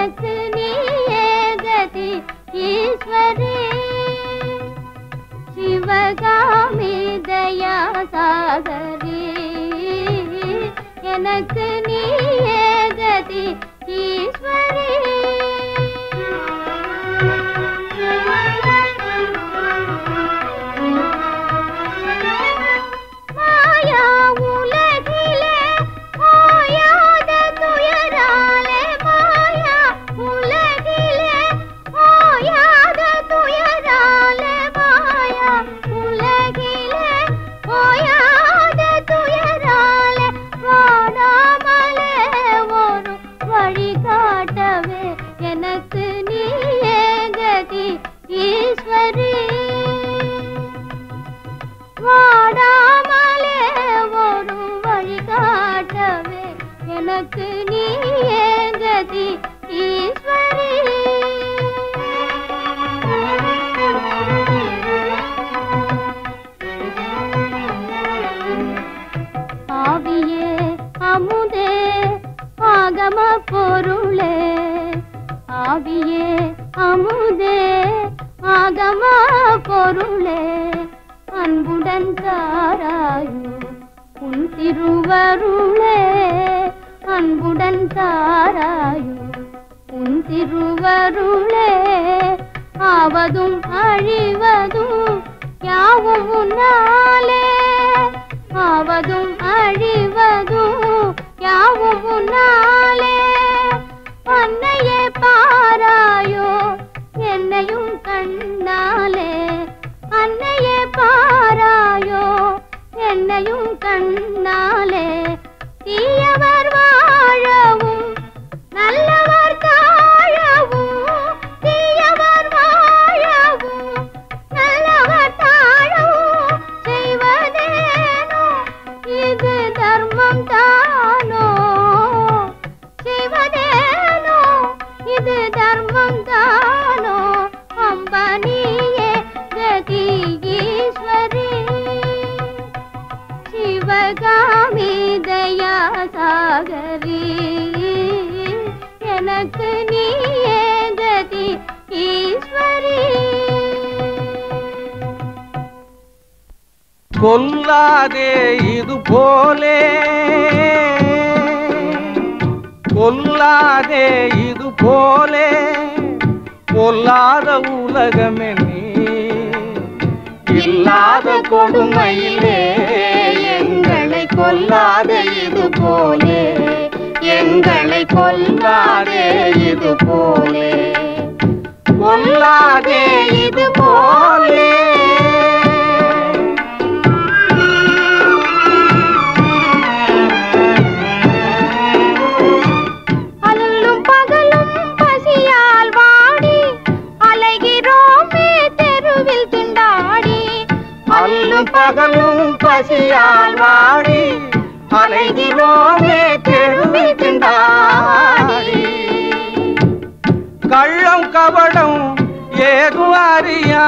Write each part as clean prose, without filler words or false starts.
எனக்கு நீயே கதி ஈஸ்வரி சிவகாமி தயா சாகரி எனக்கு நீயே கதி ஈஸ்வரி மாயா உலகிலே ஓயாத துயராலே மாயா உலகிலே ஓயாத துயராலே மாயா உலகிலே ஓயாத துயராலே வாடாமலே ஒரு வழி காட்டவே எனக்கு நீயே கதி ஈஸ்வரி வாடாமலே ஒரு வழி காட்டவே எனக்கு நீயே கதி ஈஸ்வரி ஆவியே அமுதே ஆகம பொருளே ஆவியே அமுதே ஆகம பொருளே அன்புடன் தாராயோ உன் திருவருளே அன்புடன் தாராயோ உன் திருவருளே ஆவதும் அழிவதும் யாவும் உன்னாலே ஆவதும் அழிவதும் யாவும் உன்னாலே அன்னையே பாராயோ என்னையும் கண்ணாலே அன்னையே பாராயோ என்னையும் கண்ணாலே தீயவர் வாழவும் நல்லவர் தாழவும் தீயவர் வாழவும் நல்லவர் தாழவும் செய்வதேனோ இது தர்மம் தானோ செய்வதேனோ இது தர்மம் தானோ அம்பனியே கதி ஈஸ்வரி சிவகாமி தயா சாகரி எனக்கு நீயே கதி ஈஸ்வரி கொல்லாதே இது போலே கொல்லாதே இது போலே பொல்லாத உலகமே நீ இல்லாத கொடுமையிலே எங்களை கொல்லாதே இது போலே எங்களை கொல்லாதே இது போலே கொல்லாதே இது போலே பகலும் பசியால் வாடி அலைகிறோமே தெருவில் திண்டாடி கள்ளம் கபடம் ஏது அறியா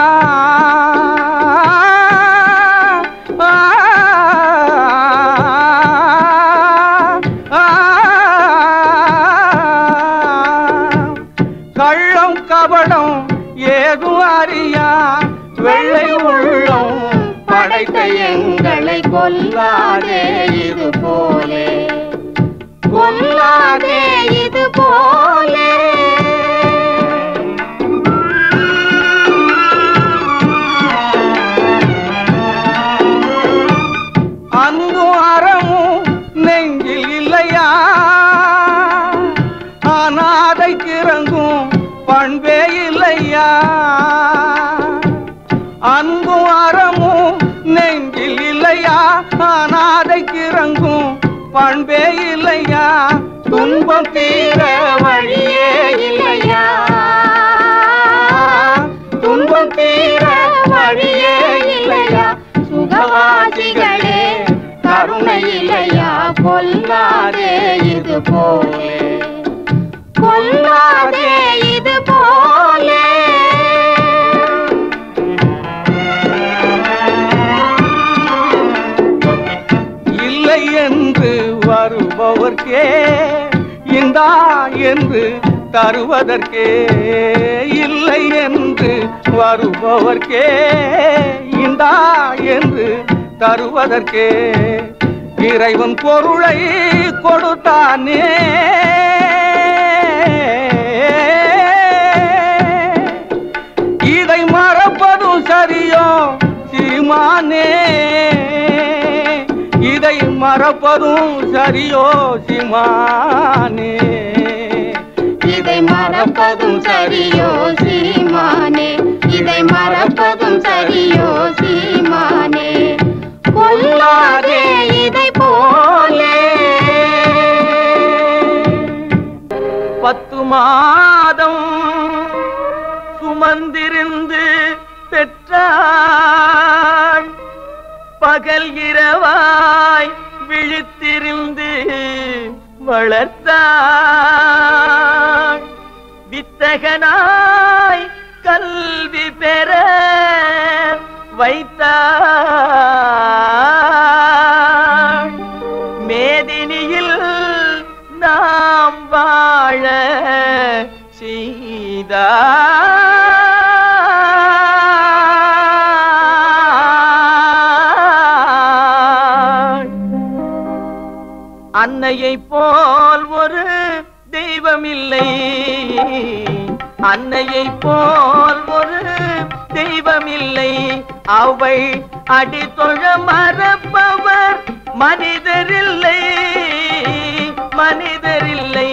கள்ளம் கபடம் ஏது அறியா வெள்ளை உள்ளம் படைத்த எங்களை கொல்லாதே இது போலே கொல்லாதே இது போலே அன்பும் அறமும் நெஞ்சில் இல்லையா அநாதைக்கு இறங்கும் பண்பே இல்லையா அன்பும் அறமும் நெஞ்சில் இல்லையா அநாதைக்கு இறங்கும் பண்பே இல்லையா துன்பம் தீர வழியே இல்லையா துன்பம் தீர வழியே இல்லையா சுகவாசிகளே கருணை இல்லையா கொல்லாதே இது போலே கொல்லாதே இது போலே வருபவர்க்கே இந்தா என்று தருவதற்கே இல்லை என்று வருபவர்க்கே இந்தா என்று தருவதற்கே இறைவன் பொருளை கொடுத்தானே இதை மறப்பதும் சரியோ சீமானே இதை மறப்பதும் சரியோ சீமானே இதை மறப்பதும் சரியோ சீமானே இதை மறப்பதும் சரியோ சீமானே கொல்லாதே இதை போலே 10 மாதம் சுமந்திருந்து பெற்றாள் பகல் இரவாய் விழித்திருந்து வளர்த்தாள் வித்தகனாய் கல்வி பெற வைத்தாள் மேதினியில் நாம் வாழ செய்தாள் அன்னையை போல் ஒரு தெய்வமில்லை அன்னையை போல் ஒரு தெய்வமில்லை அவள் அடித்தொழ மறப்பவர் மனிதரில்லை மனிதரில்லை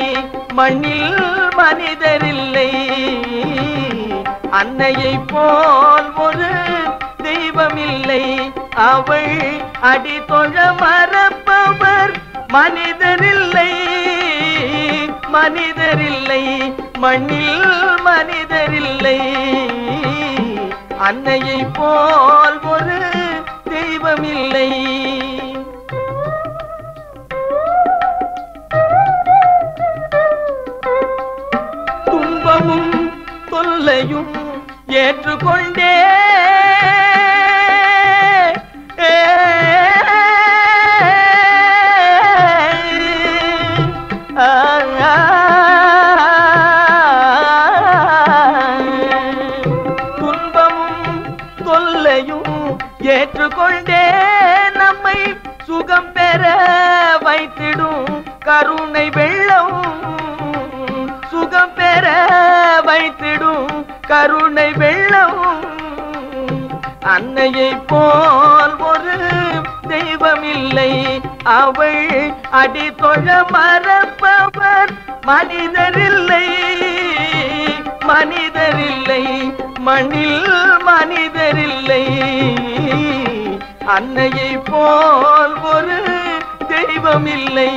மண்ணில் மனிதரில்லை அன்னையை போல் ஒரு தெய்வமில்லை அவள் அடித்தொழ மறப்பவர் மனிதரில்லை மனிதரில்லை மண்ணில் மனிதரில்லை அன்னையை போல் ஒரு தெய்வமில்லை துன்பமும் தொல்லையும் ஏற்றுக்கொண்டே துன்பமும் தொல்லையும் ஏற்றுக்கொண்டே நம்மை சுகம் பெற வைத்திடும் கருணை வெள்ளம் சுகம் பெற வைத்திடும் கருணை வெள்ளம் அன்னையை போல் ஒரு தெய்வமில்லை அவள் அடித்தொழ மறப்பவர் மனிதரில்லை மனிதரில்லை மண்ணில் மனிதரில்லை அன்னையை போல் ஒரு தெய்வமில்லை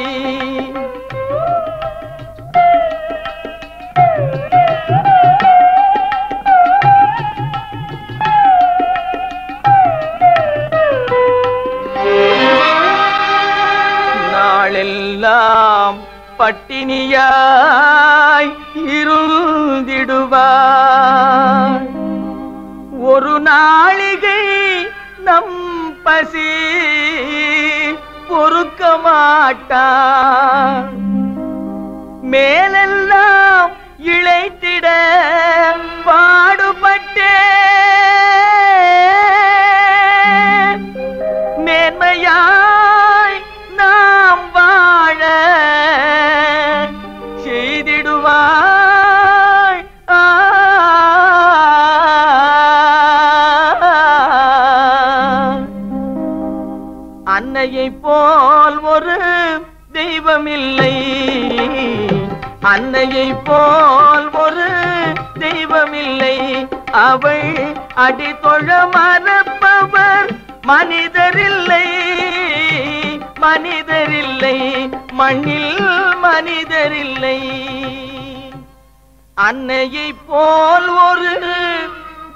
நாளெல்லாம் பட்டினியாய் இருந்திடுவார் ஒரு நாளிகை நம் பசி பொறுக்க மாட்டார் மேலெல்லாம் இளைத்திட பாடுபட்டே மேன்மையாய் நாம் வாழ செய்திடுவாய் அன்னையை போல் ஒரு தெய்வமில்லை அன்னையை போல் ஒரு தெய்வமில்லை அவள் அடித்தொழ மறப்பவர் மனிதரில்லை மனிதரில்லை மண்ணில் மனிதரில்லை அன்னையை போல் ஒரு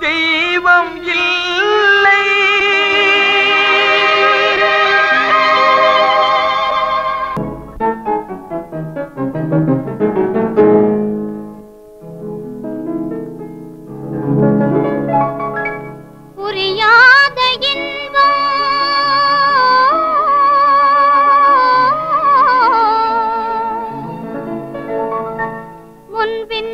தெய்வம் இல்லை புரியாத இன்பம் முன்பின்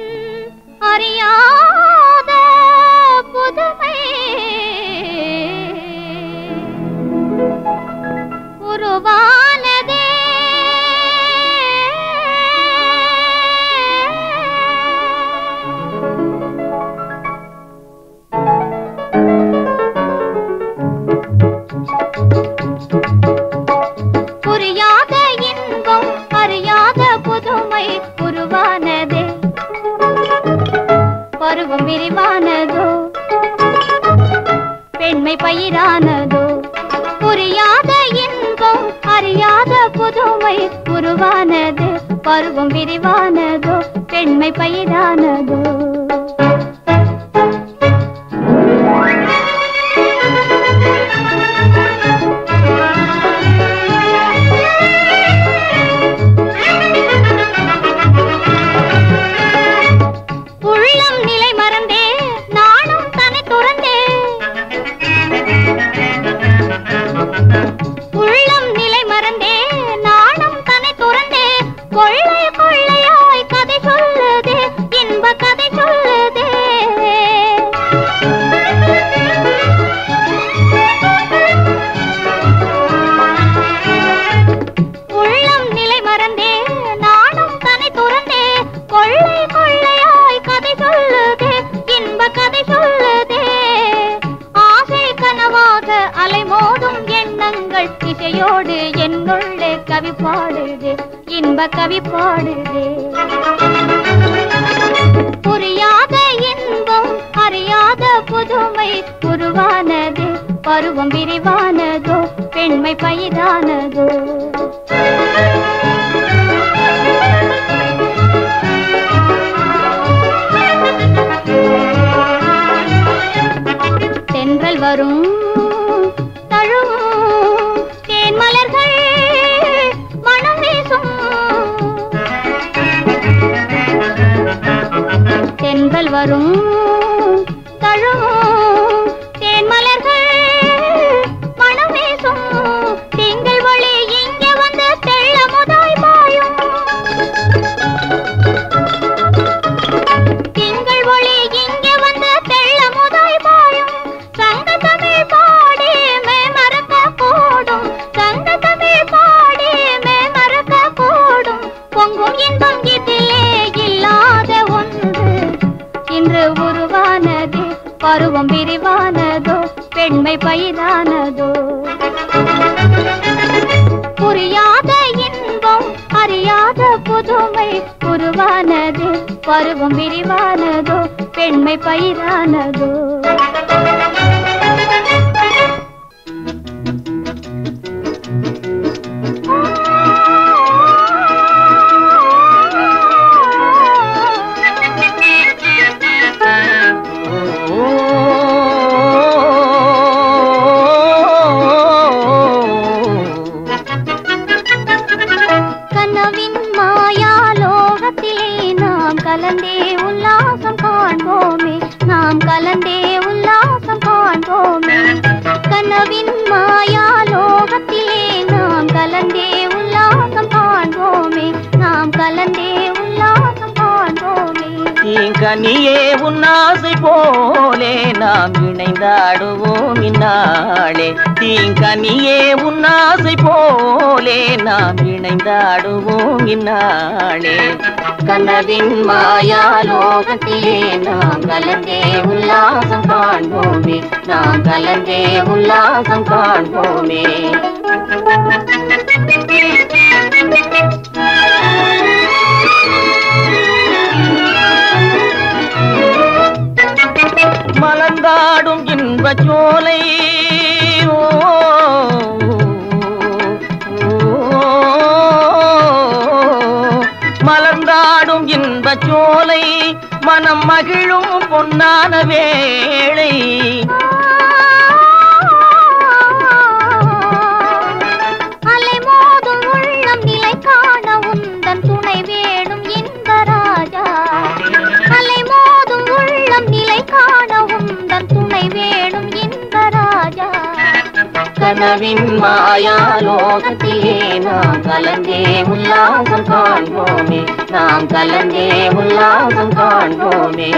பெண்மை பயிரானதோ புரியாத இன்பம் அறியாத புதுமை உருவானது பருவம் விரிவானதோ பெண்மை பயிரானதோ என்னுள்ளே கவி பாடுதே இன்ப கவி பாடுதே புரியாத இன்பம் அறியாத புதுமை உருவானது பருவம் விரிவானதோ பெண்மை பயிரானதோ தென்றல் வரும் தென்றல் வரும் தழுவும் தேன் மலர்கள் மனம் வீசும் திங்கள் ஒளி இங்கே வந்து தெள்ள முதாய் பாயும் திங்கள் ஒளி இங்கே வந்து தெள்ள முதாய் பாயும் சங்க தமிழ் பாடி மே மறக்க கூடும் சங்க தமிழ் பாடி மே மறக்க கூடும் பொங்கும் இன்பம் இதிலே இல்லாத ஒன்று இன்று உருவானது பருவம் விரிவானதோ பெண்மை பயிரானதோ புரியாத இன்பம் அறியாத புதுமை உருவானது பருவம் விரிவானதோ பெண்மை பயிரானதோ கலந்தே உல்லாசம் காண்போமே நாம் கலந்தே உல்லாசம் காண்போமே கனவின் மாயா லோகத்திலே நாம் கலந்தே உல்லாசம் காண்போமே நாம் கலந்தே உல்லாசம் காண்போமே கனியே உன்னாசை போலே நாம் இணைந்தாடுவோம் இந்நாளே தீங்கனியே உன்னாசை போலே நாம் இணைந்தாடுவோம் இந்நாளே கனவின் மாயா லோகத்திலே நாம் கலந்தே உல்லாசம் காண்போமே நாம் கலந்தே உல்லாசம் காண்போமே மலர்ந்தாடும் இன்பச் சோலை மலர்ந்தாடும் இன்பச் சோலை மனம் மகிழும் பொன்னான வேளை அலை மோதும் உள்ளம் நிலை காண உந்தன் துணை வேணும் இன்பராஜா அலை மோதும் உள்ளம் நிலை காண உந்தன் துணை வேணும் இன்பராஜா கனவின் மாயா லோகத்திலே நாம் கலந்தே உல்லாசம் காண்போமே நாம் கலந்தே உல்லாசம் காண்போமே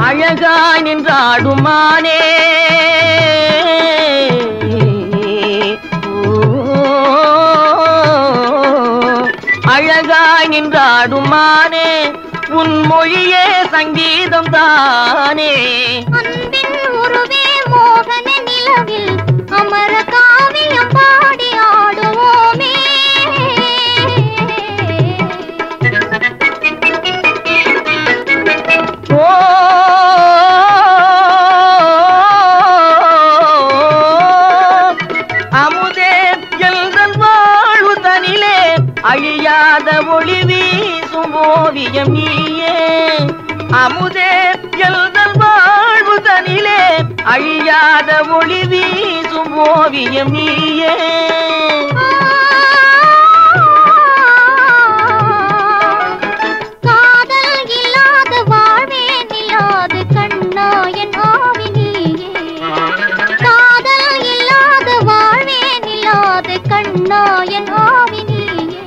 அழகாய் நின்றாடுமானே அழகாய் நின்றாடுமானே உன் மொழியே சங்கீதம் தானே அன்பின் உருவே மோகன நிலவில் அமர காவியம் பாடி ஆடுவோமே ஓவியம் நீயே அமுதே எல்தல் வாழ்வு தனிலே அழியாத ஒளி வீசும் ஓவியம் நீயே காதல் இல்லாத வாழ்வே நில்லாது கண்ணா என் ஆவி நீயே காதல் இல்லாத வாழ்வே நில்லாது கண்ணா என் ஆவி நீயே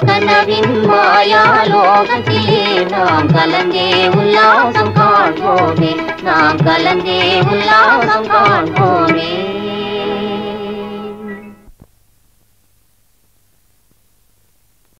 கனவின் மாயாலோகத்திலே நாம் கலந்தே உல்லாசம் காண்போமே நாம் கலந்தே உல்லாசம் காண்போமே